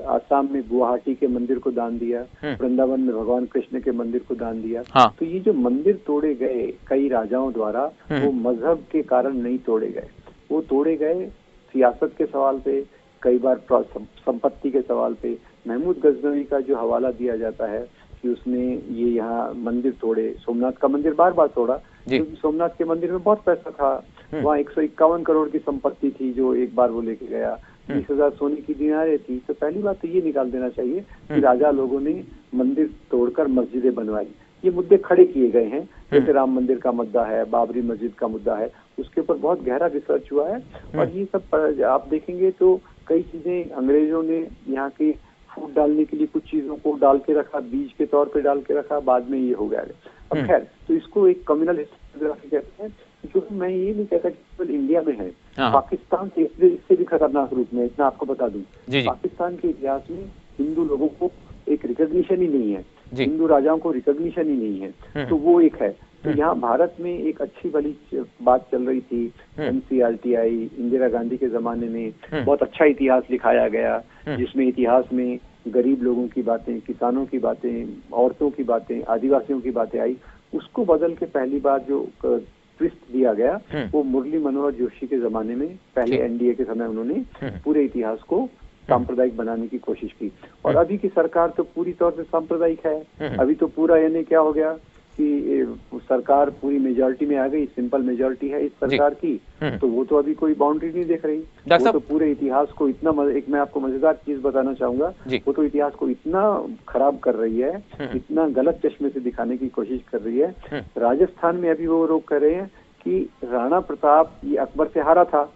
आसाम में गुवाहाटी के मंदिर को दान दिया, वृंदावन में भगवान कृष्ण के मंदिर को दान दिया। तो ये जो मंदिर तोड़े गए कई राजाओं द्वारा, वो मजहब के कारण नहीं तोड़े गए, वो तोड़े गए सियासत के सवाल पे, कई बार संपत्ति के सवाल पे। महमूद गजनवी का जो हवाला दिया जाता है कि उसने ये यहाँ मंदिर तोड़े, सोमनाथ का मंदिर बार बार तोड़ा क्योंकि सोमनाथ के मंदिर में बहुत पैसा था, वहाँ 151 करोड़ की संपत्ति थी जो एक बार वो लेके गया, 20,000 सोने की दीनारें थी। तो पहली बात तो ये निकाल देना चाहिए कि राजा लोगों ने मंदिर तोड़कर मस्जिदें बनवाई। ये मुद्दे खड़े किए गए हैं, जैसे राम मंदिर का मुद्दा है, बाबरी मस्जिद का मुद्दा है, उसके ऊपर बहुत गहरा रिसर्च हुआ है। और ये सब आप देखेंगे तो कई चीजें अंग्रेजों ने यहाँ की फूट डालने के लिए कुछ चीजों को डाल के रखा, बीज के तौर पे डाल के रखा, बाद में ये हो गया। अब खैर, तो इसको एक कम्युनल हिस्टोग्राफी कहते हैं, क्योंकि मैं ये नहीं कहता कि केवल इंडिया में है, पाकिस्तान के इससे भी खतरनाक रूप में, इतना आपको बता दूं, पाकिस्तान के इतिहास में हिंदू लोगों को एक रिकॉग्निशन ही नहीं है, हिंदू राजाओं को रिकॉग्निशन ही नहीं है। तो वो एक है। तो यहाँ भारत में एक अच्छी भली बात चल रही थी, NCRTI, इंदिरा गांधी के जमाने में बहुत अच्छा इतिहास लिखाया गया, जिसमें इतिहास में गरीब लोगों की बातें, किसानों की बातें, औरतों की बातें, आदिवासियों की बातें आई। उसको बदल के पहली बार जो ट्विस्ट दिया गया, वो मुरली मनोहर जोशी के जमाने में, पहले NDA के समय उन्होंने पूरे इतिहास को सांप्रदायिक बनाने की कोशिश की। और अभी की सरकार तो पूरी तौर से सांप्रदायिक है। अभी तो पूरा यानी क्या हो गया कि सरकार पूरी मेजॉरिटी में आ गई, सिंपल मेजॉरिटी है इस सरकार की, तो वो तो अभी कोई बाउंड्री नहीं देख रही। वो तो पूरे इतिहास को इतना, एक मैं आपको मजेदार चीज बताना चाहूंगा, वो तो इतिहास को इतना खराब कर रही है, इतना गलत चश्मे से दिखाने की कोशिश कर रही है। राजस्थान में अभी वो लोग कह रहे हैं कि राणा प्रताप ये अकबर से हारा था,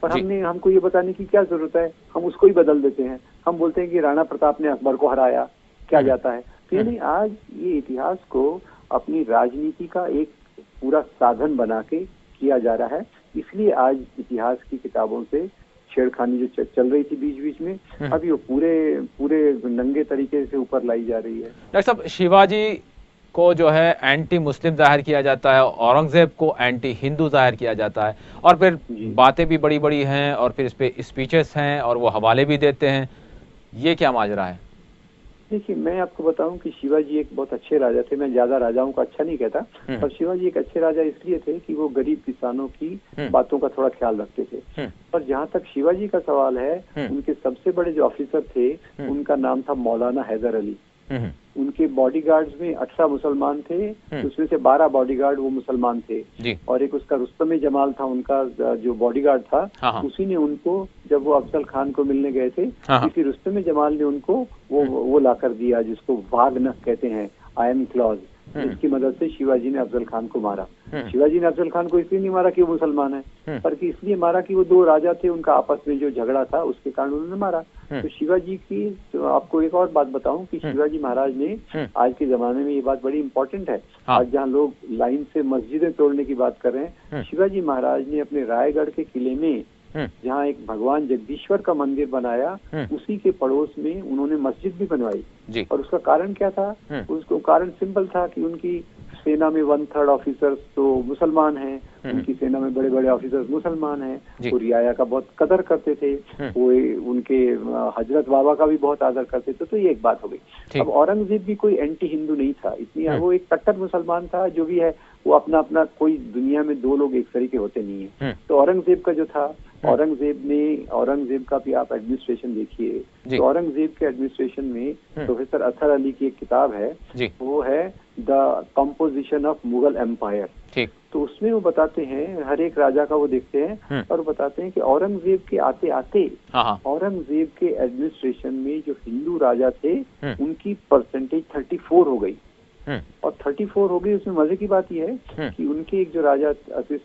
पर हमको ये बताने की क्या जरूरत है, हम उसको ही बदल देते हैं। हम बोलते हैं कि राणा प्रताप ने अकबर को हराया, क्या जाता है। तो यानी आज ये इतिहास को अपनी राजनीति का एक पूरा साधन बना के किया जा रहा है। इसलिए आज इतिहास की किताबों से छेड़खानी जो चल रही थी बीच बीच में, अभी वो पूरे नंगे तरीके से ऊपर लाई जा रही है। डॉक्टर साहब, शिवाजी को जो है एंटी मुस्लिम जाहिर किया जाता है, औरंगजेब को एंटी हिंदू जाहिर किया जाता है, और फिर बातें भी बड़ी बड़ी हैं और फिर इस पे स्पीचेस हैं और वो हवाले भी देते हैं। ये क्या माजरा है? देखिए, मैं आपको बताऊं कि शिवाजी एक बहुत अच्छे राजा थे। मैं ज्यादा राजाओं को अच्छा नहीं कहता, पर शिवाजी एक अच्छे राजा इसलिए थे कि वो गरीब किसानों की बातों का थोड़ा ख्याल रखते थे। पर जहाँ तक शिवाजी का सवाल है, उनके सबसे बड़े जो ऑफिसर थे, उनका नाम था मौलाना हैदर अली। उनके बॉडीगार्ड्स में 18 मुसलमान थे, उसमें से 12 बॉडीगार्ड वो मुसलमान थे, और एक उसका रुस्तम जमाल था, उनका जो बॉडीगार्ड था, उसी ने उनको, जब वो अफजल खान को मिलने गए थे, इसी रुस्तम जमाल ने उनको वो लाकर दिया, जिसको वागनख कहते हैं, आयरन क्लॉज, जिसकी मदद से शिवाजी ने अफजल खान को मारा। शिवाजी ने अफजल खान को इसलिए नहीं मारा कि वो मुसलमान है, बल्कि इसलिए मारा कि वो दो राजा थे, उनका आपस में जो झगड़ा था उसके कारण उन्होंने मारा। तो शिवाजी की, तो आपको एक और बात बताऊं कि शिवाजी महाराज ने, आज के जमाने में ये बात बड़ी इंपॉर्टेंट है, आज जहाँ लोग लाइन से मस्जिदें तोड़ने की बात कर रहे हैं, शिवाजी महाराज ने अपने रायगढ़ के किले में, जहाँ एक भगवान जगदीश्वर का मंदिर बनाया, उसी के पड़ोस में उन्होंने मस्जिद भी बनवाई। और उसका कारण क्या था? उसको कारण सिंपल था कि उनकी सेना में 1/3 ऑफिसर्स तो मुसलमान हैं, उनकी सेना में बड़े बड़े ऑफिसर्स मुसलमान जी। हैं, वो रियाया का बहुत कदर करते थे, वो उनके हजरत बाबा का भी बहुत आदर करते थे। तो ये एक बात हो गई। ठीक। अब औरंगजेब भी कोई एंटी हिंदू नहीं था, इसलिए वो एक कट्टर मुसलमान था। जो भी है वो अपना अपना, कोई दुनिया में दो लोग एक तरीके होते नहीं है। तो औरंगजेब का जो था, औरंगजेब का भी आप एडमिनिस्ट्रेशन देखिए, जी। तो औरंगजेब के एडमिनिस्ट्रेशन में प्रोफेसर अतहर अली की एक किताब है, जी। वो है the composition of Mughal empire. ठीक। तो उसमें वो बताते हैं, हर एक राजा का वो देखते हैं और बताते हैं कि औरंगजेब के आते आते हाँ। औरंगजेब के एडमिनिस्ट्रेशन में जो हिंदू राजा थे उनकी परसेंटेज 34 हो गई। और 34 हो गई। उसमें मजे की बात यह है कि उनके एक जो राजा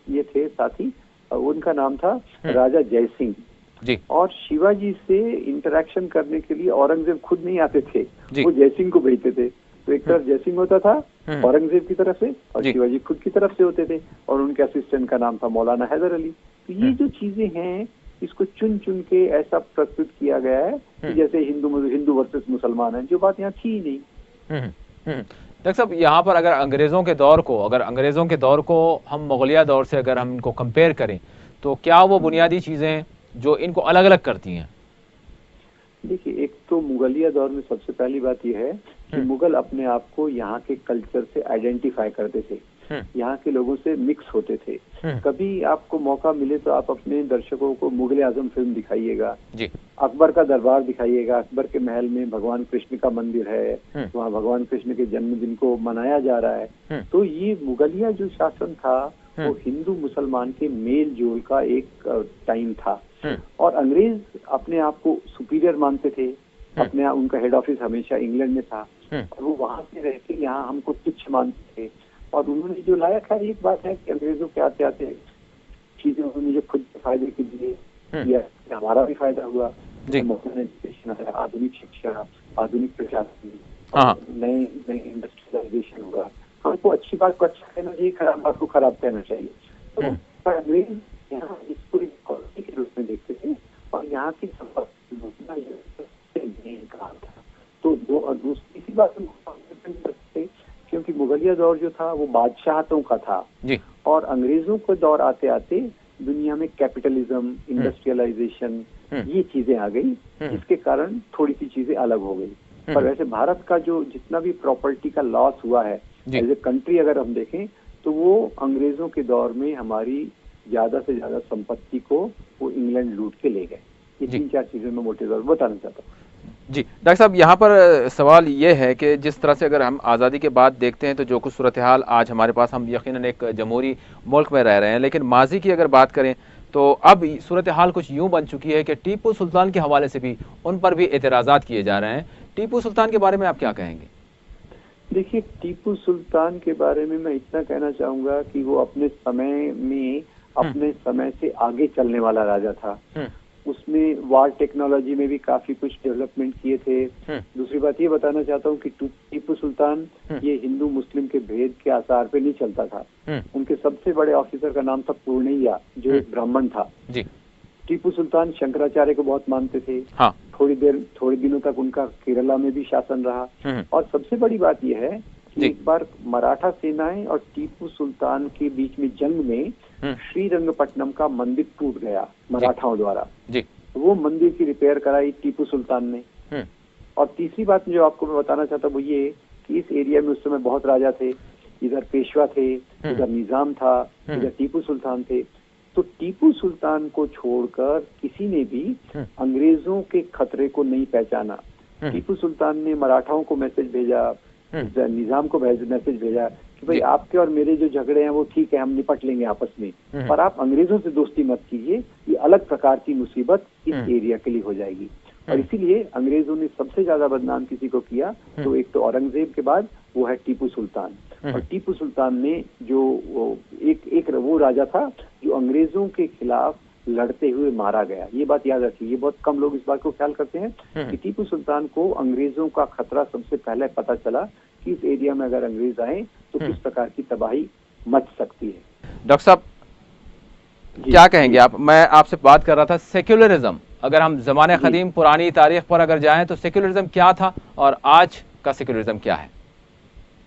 ये थे साथी, उनका नाम था राजा जय सिंह जी। और शिवाजी से इंटरेक्शन करने के लिए औरंगजेब खुद नहीं आते थे, जी। वो जय सिंह को भेजते थे। तो एक तरफ जय सिंह होता था औरंगजेब की तरफ से और जी। शिवाजी खुद की तरफ से होते थे, और उनके असिस्टेंट का नाम था मौलाना हैदर अली। तो ये जो चीजें हैं, इसको चुन चुन के ऐसा प्रस्तुत किया गया है कि जैसे हिंदू वर्सेस मुसलमान है, जो बात यहाँ थी ही नहीं। डॉक्टर साहब, यहाँ पर अगर अंग्रेजों के दौर को हम मुगलिया दौर से अगर हम इनको कंपेयर करें, तो क्या वो बुनियादी चीजें जो इनको अलग अलग करती हैं? देखिए, एक तो मुगलिया दौर में सबसे पहली बात यह है कि मुगल अपने आप को यहाँ के कल्चर से आइडेंटिफाई करते थे, यहाँ के लोगों से मिक्स होते थे। कभी आपको मौका मिले तो आप अपने दर्शकों को मुगल आजम फिल्म दिखाइएगा, अकबर का दरबार दिखाइएगा। अकबर के महल में भगवान कृष्ण का मंदिर है, वहाँ भगवान कृष्ण के जन्मदिन को मनाया जा रहा है। तो ये मुगलिया जो शासन था वो हिंदू मुसलमान के मेल जोल का एक टाइम था। और अंग्रेज अपने आप को सुपीरियर मानते थे, अपने उनका हेड ऑफिस हमेशा इंग्लैंड में था और वो वहां से रहते यहाँ हमको तुच्छ मानते थे। और उन्होंने जो लाया, खैर एक बात है कि अंग्रेजों के आते आते चीजें उन्होंने जो खुद फायदे के लिए किया, हमारा भी फायदा हुआ। मॉडर्न एजुकेशन है, आधुनिक शिक्षा, आधुनिक प्रशासन, नए इंडस्ट्रियलाइजेशन हुआ। हमको अच्छी बात को अच्छा कहना चाहिए, खराब बात को खराब कहना चाहिए। तो अंग्रेज यहाँ इसको एक क्वालिटी के रूप में देखते थे और यहाँ की संपत्ति काम था। तो दूसरी बात क्योंकि मुगलिया दौर जो था वो बादशाहतों का था जी। और अंग्रेजों के दौर आते आते दुनिया में कैपिटलिज्म, इंडस्ट्रियलाइजेशन, ये चीजें आ गई, जिसके कारण थोड़ी सी चीजें अलग हो गई। पर वैसे भारत का जो जितना भी प्रॉपर्टी का लॉस हुआ है एज ए कंट्री अगर हम देखें, तो वो अंग्रेजों के दौर में हमारी ज्यादा से ज्यादा संपत्ति को वो इंग्लैंड लूट के ले गए। ये 3-4 चीजें मैं मोटे तौर पर बताना चाहता हूँ। जी डॉक्टर साहब, यहाँ पर सवाल ये है कि जिस तरह से अगर हम आज़ादी के बाद देखते हैं तो जो कुछ सूरत हाल आज हमारे पास, हम यकीनन एक जमहूरी मुल्क में रह रहे हैं, लेकिन माजी की अगर बात करें तो अब सूरत हाल कुछ यूँ बन चुकी है कि टीपू सुल्तान के हवाले से भी उन पर भी एतराज़ात किए जा रहे हैं। टीपू सुल्तान के बारे में आप क्या कहेंगे? देखिए, टीपू सुल्तान के बारे में मैं इतना कहना चाहूंगा कि वो अपने समय से आगे चलने वाला राजा था। उसने वार टेक्नोलॉजी में भी काफी कुछ डेवलपमेंट किए थे। दूसरी बात ये बताना चाहता हूँ कि टीपू सुल्तान ये हिंदू मुस्लिम के भेद के आसार पे नहीं चलता था। उनके सबसे बड़े ऑफिसर का नाम था पूर्णिया, जो एक ब्राह्मण था। टीपू सुल्तान शंकराचार्य को बहुत मानते थे। हाँ। थोड़ी दिनों तक उनका केरला में भी शासन रहा। और सबसे बड़ी बात यह है कि एक बार मराठा सेनाएं और टीपू सुल्तान के बीच में जंग में श्रीरंगपट्टनम का मंदिर टूट गया मराठाओं द्वारा। वो मंदिर की रिपेयर कराई टीपू सुल्तान ने। और तीसरी बात जो आपको मैं बताना चाहता हूँ वो ये कि इस एरिया में उस समय बहुत राजा थे, इधर पेशवा थे, इधर निजाम था, इधर टीपू सुल्तान थे। तो टीपू सुल्तान को छोड़कर किसी ने भी अंग्रेजों के खतरे को नहीं पहचाना। टीपू सुल्तान ने मराठाओं को मैसेज भेजा, निजाम को मैसेज भेजा कि भाई आपके और मेरे जो झगड़े हैं वो ठीक है, हम निपट लेंगे आपस में, पर आप अंग्रेजों से दोस्ती मत कीजिए, ये अलग प्रकार की मुसीबत इस एरिया के लिए हो जाएगी। और इसीलिए अंग्रेजों ने सबसे ज्यादा बदनाम किसी को किया तो एक तो औरंगजेब के बाद वो है टीपू सुल्तान। और टीपू सुल्तान ने जो वो राजा था जो अंग्रेजों के खिलाफ लड़ते हुए मारा गया। ये बात याद रखिए, ये बहुत कम लोग इस बात को ख्याल करते हैं कि टीपू सुल्तान को अंग्रेजों का खतरा सबसे पहले पता चला कि इस एरिया में अगर अंग्रेज आए तो किस प्रकार की तबाही मच सकती है। डॉक्टर साहब क्या कहेंगे आप? मैं आपसे बात कर रहा था सेक्युलरिज्म, अगर हम जमाने कदीम पुरानी तारीख पर अगर जाएं तो सेक्युलरिज्म क्या था और आज का सेक्युलरिज्म क्या है?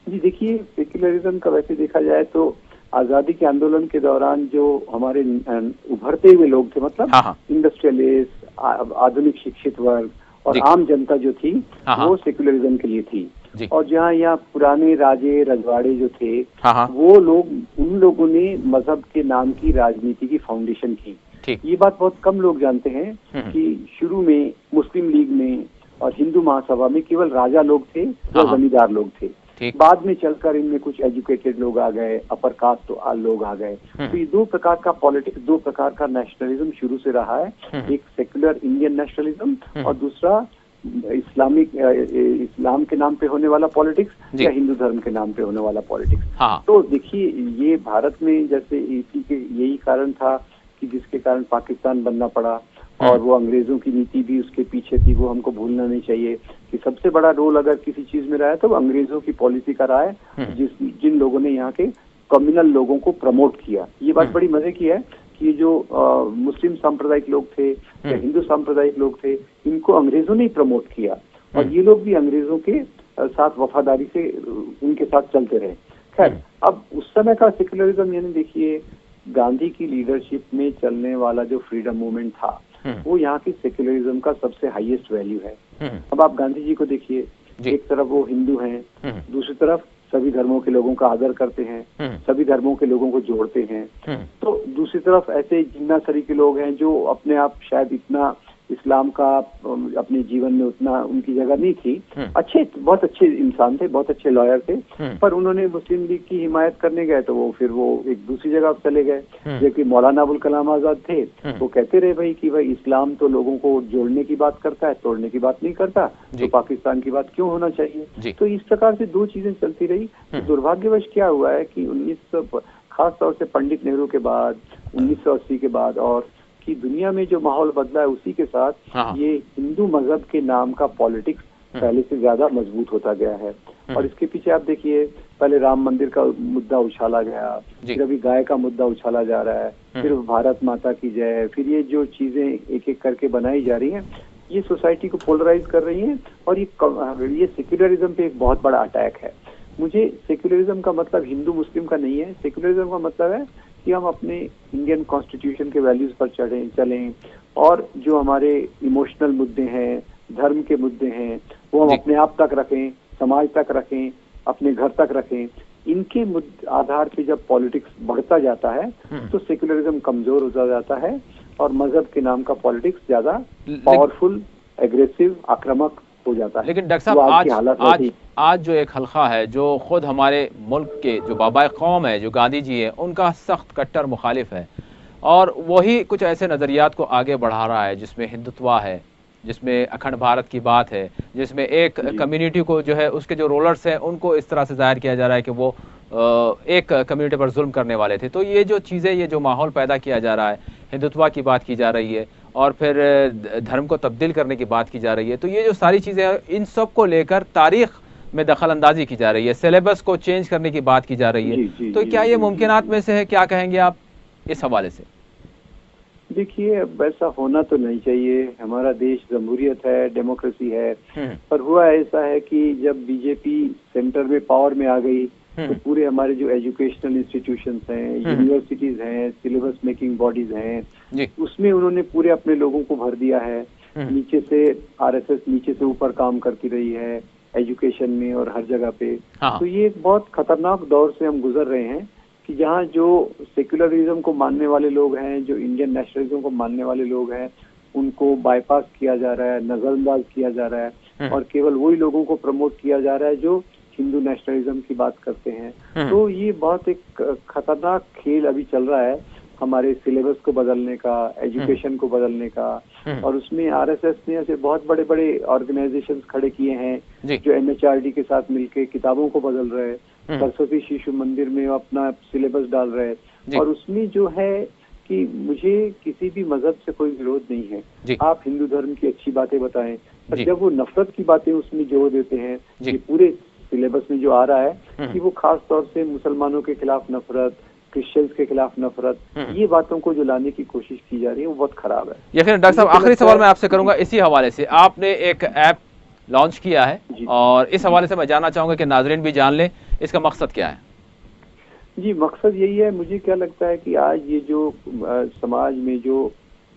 जी देखिए, सेक्युलरिज्म का वैसे देखा जाए तो आजादी के आंदोलन के दौरान जो हमारे उभरते हुए लोग थे, मतलब हाँ। इंडस्ट्रियलिस्ट, आधुनिक शिक्षित वर्ग और आम जनता जो थी वो सेक्युलरिज्म के लिए थी। और जहाँ यहाँ पुराने राजे रजवाड़े जो थे वो लोग, उन लोगों ने मजहब के नाम की राजनीति की फाउंडेशन की। ये बात बहुत कम लोग जानते हैं कि शुरू में मुस्लिम लीग में और हिंदू महासभा में केवल राजा लोग थे और जमींदार लोग थे। बाद में चलकर इनमें कुछ एजुकेटेड लोग आ गए, अपर कास्ट लोग आ गए। तो ये दो प्रकार का पॉलिटिक्स, दो प्रकार का नेशनलिज्म शुरू से रहा है। एक सेक्युलर इंडियन नेशनलिज्म और दूसरा इस्लाम के नाम पे होने वाला पॉलिटिक्स या हिंदू धर्म के नाम पे होने वाला पॉलिटिक्स। तो देखिए, ये भारत में जैसे इसी के यही कारण था कि जिसके कारण पाकिस्तान बनना पड़ा, और वो अंग्रेजों की नीति भी उसके पीछे थी, वो हमको भूलना नहीं चाहिए कि सबसे बड़ा रोल अगर किसी चीज में रहा है तो वो अंग्रेजों की पॉलिसी का रहा है, जिन लोगों ने यहाँ के कम्युनल लोगों को प्रमोट किया। ये बात बड़ी मजे की है कि जो मुस्लिम सांप्रदायिक लोग थे या हिंदू सांप्रदायिक लोग थे, इनको अंग्रेजों ने ही प्रमोट किया और ये लोग भी अंग्रेजों के साथ वफादारी से उनके साथ चलते रहे। खैर, अब उस समय का सेक्युलरिज्म, यानी देखिए गांधी की लीडरशिप में चलने वाला जो फ्रीडम मूवमेंट था वो यहाँ की सेक्युलरिज्म का सबसे हाईएस्ट वैल्यू है। अब आप गांधी जी को देखिए, एक तरफ वो हिंदू हैं, दूसरी तरफ सभी धर्मों के लोगों का आदर करते हैं, सभी धर्मों के लोगों को जोड़ते हैं। तो दूसरी तरफ ऐसे जिन्ना सरी के लोग हैं जो अपने आप शायद इतना इस्लाम का अपने जीवन में उतना उनकी जगह नहीं थी। बहुत अच्छे इंसान थे, बहुत अच्छे लॉयर थे, पर उन्होंने मुस्लिम लीग की हिमायत करने गए तो फिर वो एक दूसरी जगह चले गए। जबकि मौलाना अबुल कलाम आजाद थे, वो कहते रहे भाई कि भाई इस्लाम तो लोगों को जोड़ने की बात करता है, तोड़ने की बात नहीं करता, तो पाकिस्तान की बात क्यों होना चाहिए। तो इस प्रकार से दो चीजें चलती रही। तो दुर्भाग्यवश क्या हुआ है कि खास तौर से पंडित नेहरू के बाद 1980 के बाद और कि दुनिया में जो माहौल बदला है उसी के साथ ये हिंदू मजहब के नाम का पॉलिटिक्स पहले से ज्यादा मजबूत होता गया है। और इसके पीछे आप देखिए, पहले राम मंदिर का मुद्दा उछाला गया, फिर अभी गाय का मुद्दा उछाला जा रहा है, फिर भारत माता की जय, फिर ये जो चीजें एक एक करके बनाई जा रही हैं, ये सोसाइटी को पोलराइज कर रही हैं और ये सेक्युलरिज्म पे एक बहुत बड़ा अटैक है। मुझे सेक्युलरिज्म का मतलब हिंदू मुस्लिम का नहीं है। सेक्युलरिज्म का मतलब है कि हम अपने इंडियन कॉन्स्टिट्यूशन के वैल्यूज पर चलें और जो हमारे इमोशनल मुद्दे हैं, धर्म के मुद्दे हैं, वो हम अपने आप तक रखें, समाज तक रखें, अपने घर तक रखें। इनके आधार पे जब पॉलिटिक्स बढ़ता जाता है तो सेक्युलरिज्म कमजोर होता जाता है और मजहब के नाम का पॉलिटिक्स ज्यादा पावरफुल, एग्रेसिव, आक्रामक हो जाता है। लेकिन डॉक्टर साहब, आज जो एक हल्का है जो खुद हमारे मुल्क के जो बाबाए कौम है, जो गांधी जी है, उनका सख्त कट्टर मुखालिफ है और वही कुछ ऐसे नज़रियात को आगे बढ़ा रहा है जिसमें हिंदुत्व है, जिसमें अखंड भारत की बात है, जिसमें एक कम्युनिटी को जो है उसके जो रोलर्स हैं उनको इस तरह से जाहिर किया जा रहा है कि वो एक कम्युनिटी पर जुल्म करने वाले थे। तो ये जो चीज़ें, ये जो माहौल पैदा किया जा रहा है, हिंदुत्व की बात की जा रही है और फिर धर्म को तब्दील करने की बात की जा रही है, तो ये जो सारी चीज़ें हैं इन सब को लेकर तारीख में दखल अंदाजी की जा रही है, सिलेबस को चेंज करने की बात की जा रही है। तो क्या ये मुमकिनात में से है? क्या कहेंगे आप इस हवाले से? देखिए, वैसा होना तो नहीं चाहिए। हमारा देश जमहूरियत है, डेमोक्रेसी है, पर हुआ ऐसा है कि जब बीजेपी सेंटर में पावर में आ गई तो पूरे हमारे जो एजुकेशनल इंस्टीट्यूशंस हैं, यूनिवर्सिटीज हैं, सिलेबस मेकिंग बॉडीज हैं, उसमें उन्होंने पूरे अपने लोगों को भर दिया है। नीचे से आरएसएस नीचे से ऊपर काम करती रही है एजुकेशन में और हर जगह पे। तो ये एक बहुत खतरनाक दौर से हम गुजर रहे हैं कि जहाँ जो सेक्युलरिज्म को मानने वाले लोग हैं, जो इंडियन नेशनलिज्म को मानने वाले लोग हैं, उनको बाईपास किया जा रहा है, नजरअंदाज किया जा रहा है और केवल वही लोगों को प्रमोट किया जा रहा है जो हिंदू नेशनलिज्म की बात करते हैं। तो ये बहुत एक खतरनाक खेल अभी चल रहा है हमारे सिलेबस को बदलने का, एजुकेशन को बदलने का। और उसमें आरएसएस ने ऐसे बहुत बड़े बड़े ऑर्गेनाइजेशंस खड़े किए हैं जो एमएचआरडी के साथ मिलके किताबों को बदल रहे हैं, सरस्वती शिशु मंदिर में अपना सिलेबस डाल रहे हैं। और उसमें जो है कि मुझे किसी भी मजहब से कोई विरोध नहीं है, आप हिंदू धर्म की अच्छी बातें बताएं, पर जब वो नफरत की बातें उसमें जोड़ देते हैं, ये पूरे सिलेबस में जो आ रहा है कि वो खास तौर से मुसलमानों के खिलाफ नफरत, क्रिश्चियंस के खिलाफ नफरत, ये बातों को जो लाने की कोशिश की जा रही है वो बहुत खराब है। या फिर डॉक्टर साहब, आखिरी सवाल मैं आपसे करूंगा इसी हवाले से। आपने एक ऐप लॉन्च किया है और इस हवाले से मैं जानना चाहूंगा कि नाजरीन भी जान लें इसका मकसद क्या है। जी, मकसद यही है। मुझे क्या लगता है कि आज ये जो समाज में जो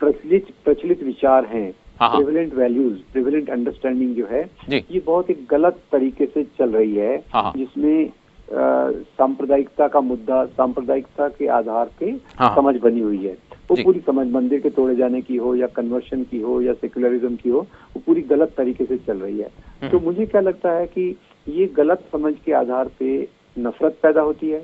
प्रचलित विचार हैं, हाँ, हाँ। प्रिवेलेंट वैल्यूज, प्रिवेलेंट अंडरस्टैंडिंग जो है, जी। ये बहुत एक गलत तरीके से चल रही है, हाँ, हाँ। जिसमें सांप्रदायिकता का मुद्दा, सांप्रदायिकता के आधार पे हाँ। समझ बनी हुई है। वो जी। पूरी समझ मंदिर के तोड़े जाने की हो या कन्वर्शन की हो या सेक्युलरिज्म की हो, वो पूरी गलत तरीके से चल रही है। तो मुझे क्या लगता है कि ये गलत समझ के आधार पे नफरत पैदा होती है।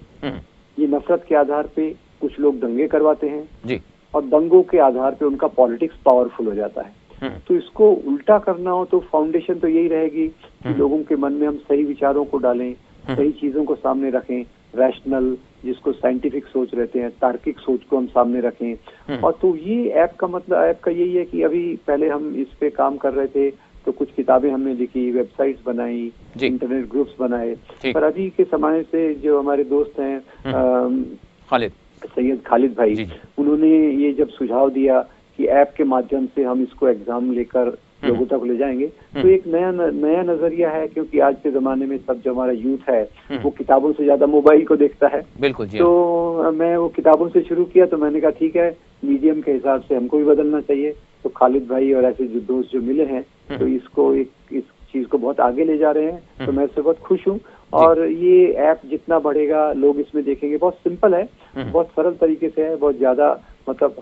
ये नफरत के आधार पे कुछ लोग दंगे करवाते हैं जी। और दंगों के आधार पे उनका पॉलिटिक्स पावरफुल हो जाता है। तो इसको उल्टा करना हो तो फाउंडेशन तो यही रहेगी कि लोगों के मन में हम सही विचारों को डालें, सही चीजों को सामने रखें, रैशनल, जिसको साइंटिफिक सोच रहते हैं, तार्किक सोच को हम सामने रखें। और तो ये ऐप का यही है कि अभी पहले हम इस पे काम कर रहे थे तो कुछ किताबें हमने लिखी, वेबसाइट्स बनाई, इंटरनेट ग्रुप्स बनाए, पर अभी के समय से जो हमारे दोस्त हैं सैयद खालिद भाई, उन्होंने ये जब सुझाव दिया कि ऐप के माध्यम से हम इसको एग्जाम लेकर लोगों तक ले जाएंगे, तो एक नया नजरिया है। क्योंकि आज के जमाने में सब जो हमारा यूथ है वो किताबों से ज्यादा मोबाइल को देखता है। बिल्कुल जी। तो मैं वो किताबों से शुरू किया, तो मैंने कहा ठीक है, मीडियम के हिसाब से हमको भी बदलना चाहिए। तो खालिद भाई और ऐसे जो दोस्त जो मिले हैं, तो इसको इस चीज को बहुत आगे ले जा रहे हैं। तो मैं इससे बहुत खुश हूँ। और ये ऐप जितना बढ़ेगा लोग इसमें देखेंगे। बहुत सिंपल है, बहुत सरल तरीके से है, बहुत ज्यादा मतलब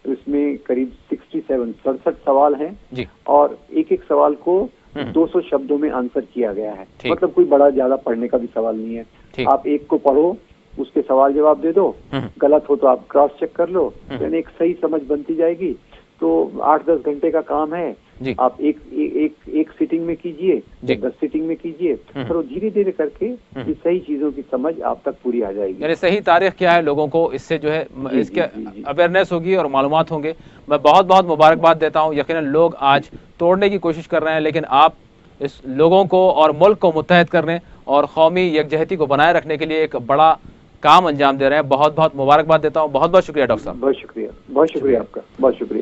इसमें करीब 67 सवाल हैं और एक एक सवाल को 200 शब्दों में आंसर किया गया है। मतलब कोई बड़ा ज्यादा पढ़ने का भी सवाल नहीं है। आप एक को पढ़ो, उसके सवाल जवाब दे दो, गलत हो तो आप क्रॉस चेक कर लो, यानी एक सही समझ बनती जाएगी। तो 8-10 घंटे का काम है। आप एक सिटिंग में कीजिए, 10 सिटिंग में कीजिए, पर धीरे धीरे करके ये सही चीजों की समझ आप तक पूरी आ जाएगी। यानी सही तारीख क्या है, लोगों को इससे जो है इसके अवेयरनेस होगी और मालूमात होंगे। मैं बहुत बहुत मुबारकबाद देता हूँ। यकीनन लोग आज तोड़ने की कोशिश कर रहे हैं, लेकिन आप इस लोगों को और मुल्क को मुत्तहद करने और कौमी यकजहती को बनाए रखने के लिए एक बड़ा काम अंजाम दे रहे हैं। बहुत बहुत मुबारकबाद देता हूँ। बहुत बहुत शुक्रिया डॉक्टर साहब। बहुत शुक्रिया आपका, बहुत शुक्रिया।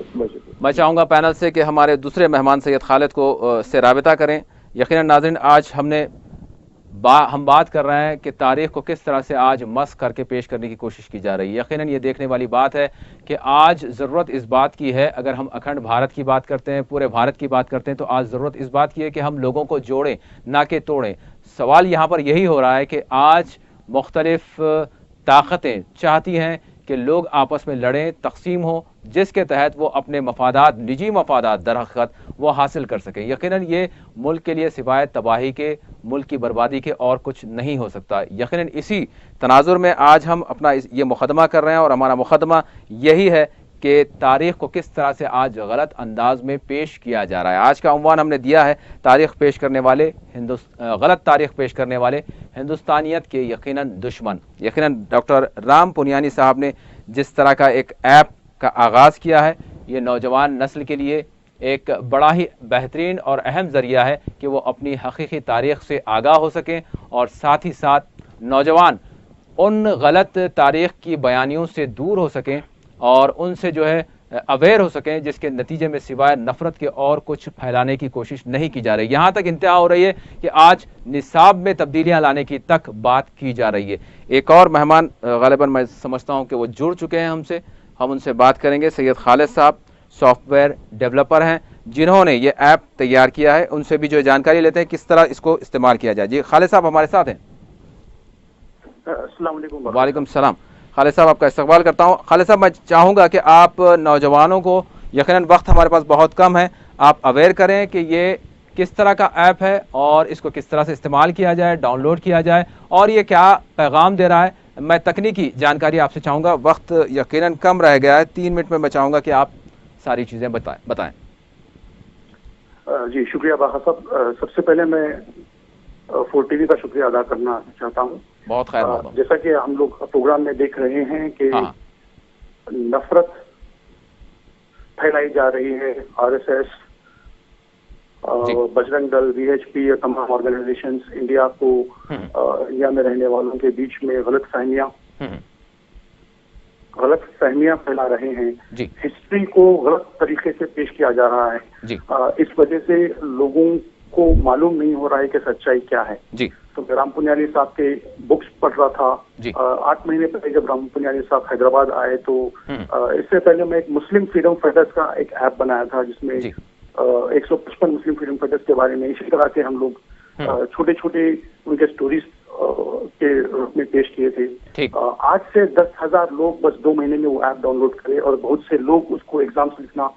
मैं चाहूँगा पैनल से कि हमारे दूसरे मेहमान सैयद खालिद को से राबिता करें। यकीनन नाज़रीन, आज हम बात कर रहे हैं कि तारीख़ को किस तरह से आज मस्ख़ करके पेश करने की कोशिश की जा रही है। यकीनन ये देखने वाली बात है कि आज ज़रूरत इस बात की है, अगर हम अखंड भारत की बात करते हैं, पूरे भारत की बात करते हैं, तो आज ज़रूरत इस बात की है कि हम लोगों को जोड़ें, ना कि तोड़ें। सवाल यहाँ पर यही हो रहा है कि आज मुख्तलिफ ताकतें चाहती हैं कि लोग आपस में लड़ें, तकसीम हो, जिसके तहत वो अपने मफादात, निजी मफादात दरअसल वो हासिल कर सकें। यकीनन ये मुल्क के लिए सिवाय तबाही के, मुल्क की बर्बादी के और कुछ नहीं हो सकता। यकीनन इसी तनाजुर में आज हम अपना ये मुकदमा कर रहे हैं और हमारा मुकदमा यही है कि तारीख़ को किस तरह से आज गलत अंदाज में पेश किया जा रहा है। आज का उन्वान हमने दिया है तारीख़ पेश करने वाले गलत तारीख़ पेश करने वाले हिंदुस्तानियत के यकीनन दुश्मन। यकीनन डॉक्टर राम पुनियानी साहब ने जिस तरह का एक ऐप का आगाज़ किया है, ये नौजवान नस्ल के लिए एक बड़ा ही बेहतरीन और अहम ज़रिया है कि वो अपनी हकीकी तारीख़ से आगाह हो सकें और साथ ही साथ नौजवान उन गलत तारीख़ की बयानियों से दूर हो सकें और उनसे जो है अवेयर हो सकें, जिसके नतीजे में सिवाय नफ़रत के और कुछ फैलाने की कोशिश नहीं की जा रही। यहाँ तक इंतहा हो रही है कि आज निसाब में तब्दीलियाँ लाने की तक बात की जा रही है। एक और मेहमान ग़ालिबन मैं समझता हूँ कि वो जुड़ चुके हैं हमसे, हम उनसे बात करेंगे। सैयद खालिद साहब सॉफ्टवेयर डेवलपर हैं जिन्होंने ये ऐप तैयार किया है, उनसे भी जो जानकारी लेते हैं किस तरह इसको इस्तेमाल किया जाए। जी खालिद साहब हमारे साथ हैं। वालेकुम सलाम। खालिद साहब आपका इस्तकबाल करता हूँ। खालिद साहब मैं चाहूँगा कि आप नौजवानों को, यकीनन वक्त हमारे पास बहुत कम है, आप अवेयर करें कि ये किस तरह का ऐप है और इसको किस तरह से इस्तेमाल किया जाए, डाउनलोड किया जाए और ये क्या पैगाम दे रहा है। मैं तकनीकी जानकारी आपसे चाहूँगा, वक्त यकीनन कम रह गया है, 3 मिनट में मैं चाहूँगा कि आप सारी चीज़ें बताएं। जी शुक्रिया बाहा साहब। सबसे पहले मैं 4TV का शुक्रिया अदा करना चाहता हूँ। बहुत खैर। जैसा कि हम लोग प्रोग्राम में देख रहे हैं कि नफरत फैलाई जा रही है, RSS, बजरंग दल, VHP, या तमाम ऑर्गेनाइजेशंस इंडिया में रहने वालों के बीच में गलत फहमियां फैला रहे हैं। हिस्ट्री को गलत तरीके से पेश किया जा रहा है। इस वजह से लोगों को मालूम नहीं हो रहा है कि सच्चाई क्या है। तो मैं राम पुनियाली साहब के बुक्स पढ़ रहा था। जी। 8 महीने पहले जब राम पुनियाली साहब हैदराबाद आए तो इससे पहले मैं एक मुस्लिम फ्रीडम फाइटर्स का एक ऐप बनाया था जिसमें 155 मुस्लिम फ्रीडम फाइटर्स के बारे में इसी तरह के हम लोग छोटे छोटे उनके स्टोरीज के रूप में पेश किए थे। आज से 10,000 लोग बस 2 महीने में वो ऐप डाउनलोड करे और बहुत से लोग उसको एग्जाम्स लिखना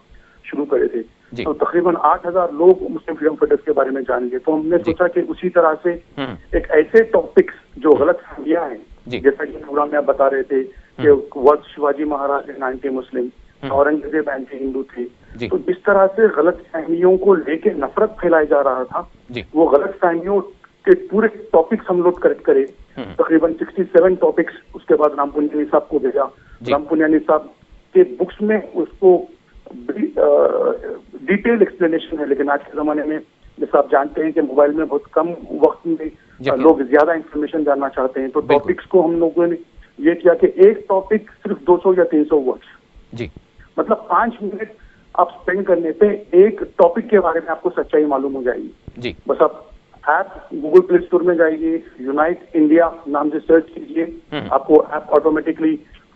शुरू करे थे। तो तकरीबन 8,000 लोग मुस्लिम फ्रीडम फाइटर्स के बारे में जान लिए। तो हमने सोचा कि उसी तरह से एक ऐसे टॉपिक्स जो गलत फहमियां हैं, जैसा कि प्रोग्राम में आप बता रहे थे कि वक्त Shivaji Maharaj anti Muslim, Aurangzeb anti Hindu थे, तो जिस तरह से गलत फहमियों को लेके नफरत फैलाया जा रहा था, वो गलत फहमियों के पूरे टॉपिक्स हम लोग करेक्ट करे। तकरीबन 67 टॉपिक्स उसके बाद राम पुनियाली साहब को भेजा। राम पुनियाली साहब के बुक्स में उसको डिटेल एक्सप्लेनेशन है, लेकिन आज के जमाने में जैसा आप जानते हैं कि मोबाइल में बहुत कम वक्त में लोग ज्यादा इंफॉर्मेशन जानना चाहते हैं, तो टॉपिक्स को हम लोगों ने ये किया कि एक टॉपिक सिर्फ 200 या 300 वर्ड्स, मतलब 5 मिनट आप स्पेंड करने पे एक टॉपिक के बारे में आपको सच्चाई मालूम हो जाएगी। बस आप ऐप गूगल प्ले स्टोर में जाइए, यूनाइट इंडिया नाम से सर्च कीजिए, आपको ऐप ऑटोमेटिकली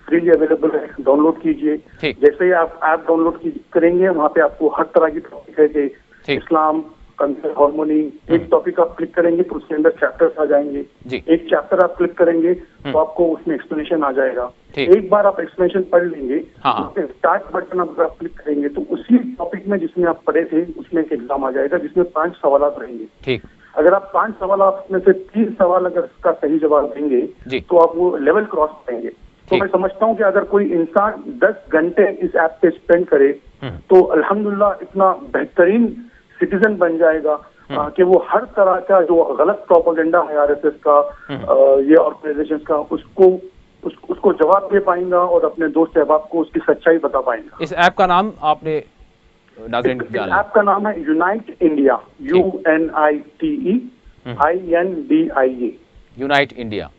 फ्रीली अवेलेबल है, डाउनलोड कीजिए। जैसे ही आप ऐप डाउनलोड करेंगे वहाँ पे आपको हर तरह की टॉपिक है कि इस्लाम, कल्चर, हार्मोनी, एक टॉपिक आप क्लिक करेंगे तो उसके अंदर चैप्टर्स आ जाएंगे। एक चैप्टर आप क्लिक करेंगे तो आपको उसमें एक्सप्लेनेशन आ जाएगा। एक बार आप एक्सप्लेनेशन पढ़ लेंगे, स्टार्ट बटन आप क्लिक करेंगे तो उसी टॉपिक में जिसमें आप पढ़े थे उसमें एक एग्जाम आ जाएगा जिसमें 5 सवाल रहेंगे। अगर आप 5 सवाल में से 3 सवाल अगर उसका सही जवाब देंगे तो आप वो लेवल क्रॉस करेंगे। तो मैं समझता हूँ कि अगर कोई इंसान 10 घंटे इस ऐप पे स्पेंड करे तो अल्हम्दुलिल्लाह इतना बेहतरीन सिटीजन बन जाएगा कि वो हर तरह का जो गलत प्रोपेगेंडा है आरएसएस का, ये ऑर्गेनाइजेशंस का, उसको जवाब दे पाएगा और अपने दोस्त अहबाब को उसकी सच्चाई बता पाएगा। इस ऐप का नाम आपने नाज़रीन जाना? ऐप का नाम है Unite India, UNITE INDIA, Unite India.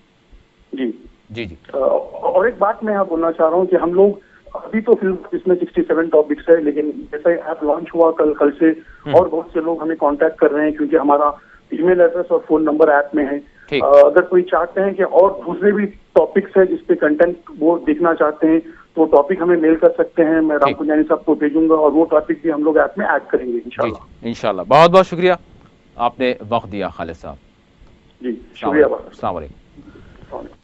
जी जी जी। और एक बात मैं यहाँ बोलना चाह रहा हूँ कि हम लोग अभी तो फिल्म इसमें 67 टॉपिक्स है, लेकिन जैसे ऐप लॉन्च हुआ कल से और बहुत से लोग हमें कांटेक्ट कर रहे हैं क्योंकि हमारा ईमेल एड्रेस और फोन नंबर ऐप में है। अगर कोई चाहते हैं कि और दूसरे भी टॉपिक्स है जिसपे कंटेंट वो देखना चाहते हैं तो टॉपिक हमें मेल कर सकते हैं, मैं राम पुनियाली साहब को भेजूंगा और वो टॉपिक भी हम लोग ऐप में ऐड करेंगे इंशाल्लाह। इंशाल्लाह। बहुत बहुत शुक्रिया, आपने वक्त दिया खालिद साहब। जी शुक्रिया। अस्सलाम वालेकुम।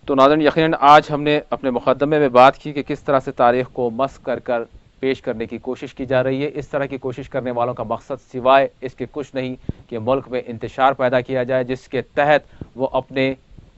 तो नाज़रीन, यकीनन आज हमने अपने मुक़द्दमे में बात की कि किस तरह से तारीख़ को मस कर कर पेश करने की कोशिश की जा रही है। इस तरह की कोशिश करने वालों का मकसद सिवाय इसके कुछ नहीं कि मुल्क में इंतशार पैदा किया जाए जिसके तहत वो अपने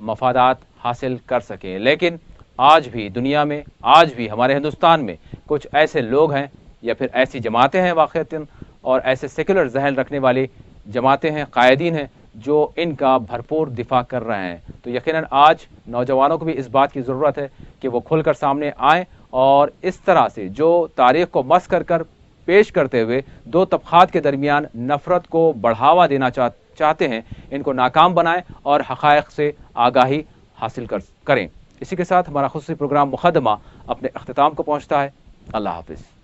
मफादात हासिल कर सकें। लेकिन आज भी दुनिया में, आज भी हमारे हिंदुस्तान में कुछ ऐसे लोग हैं या फिर ऐसी जमातें हैं वाक़ईतन, और ऐसे सेकुलर जहन रखने वाली जमातें हैं, कायदीन हैं जो इनका भरपूर दिफा कर रहे हैं। तो यकीनन आज नौजवानों को भी इस बात की ज़रूरत है कि वो खुलकर सामने आएँ और इस तरह से जो तारीख़ को मस कर कर पेश करते हुए 2 तबक़ात के दरमियान नफ़रत को बढ़ावा देना चाहते हैं, इनको नाकाम बनाएं और हक़ाइक़ से आगाही हासिल करें। इसी के साथ हमारा ख़ुसूसी प्रोग्राम मुक़द्दमा अपने अख्तिताम को पहुँचता है। अल्लाह हाफ़िज़।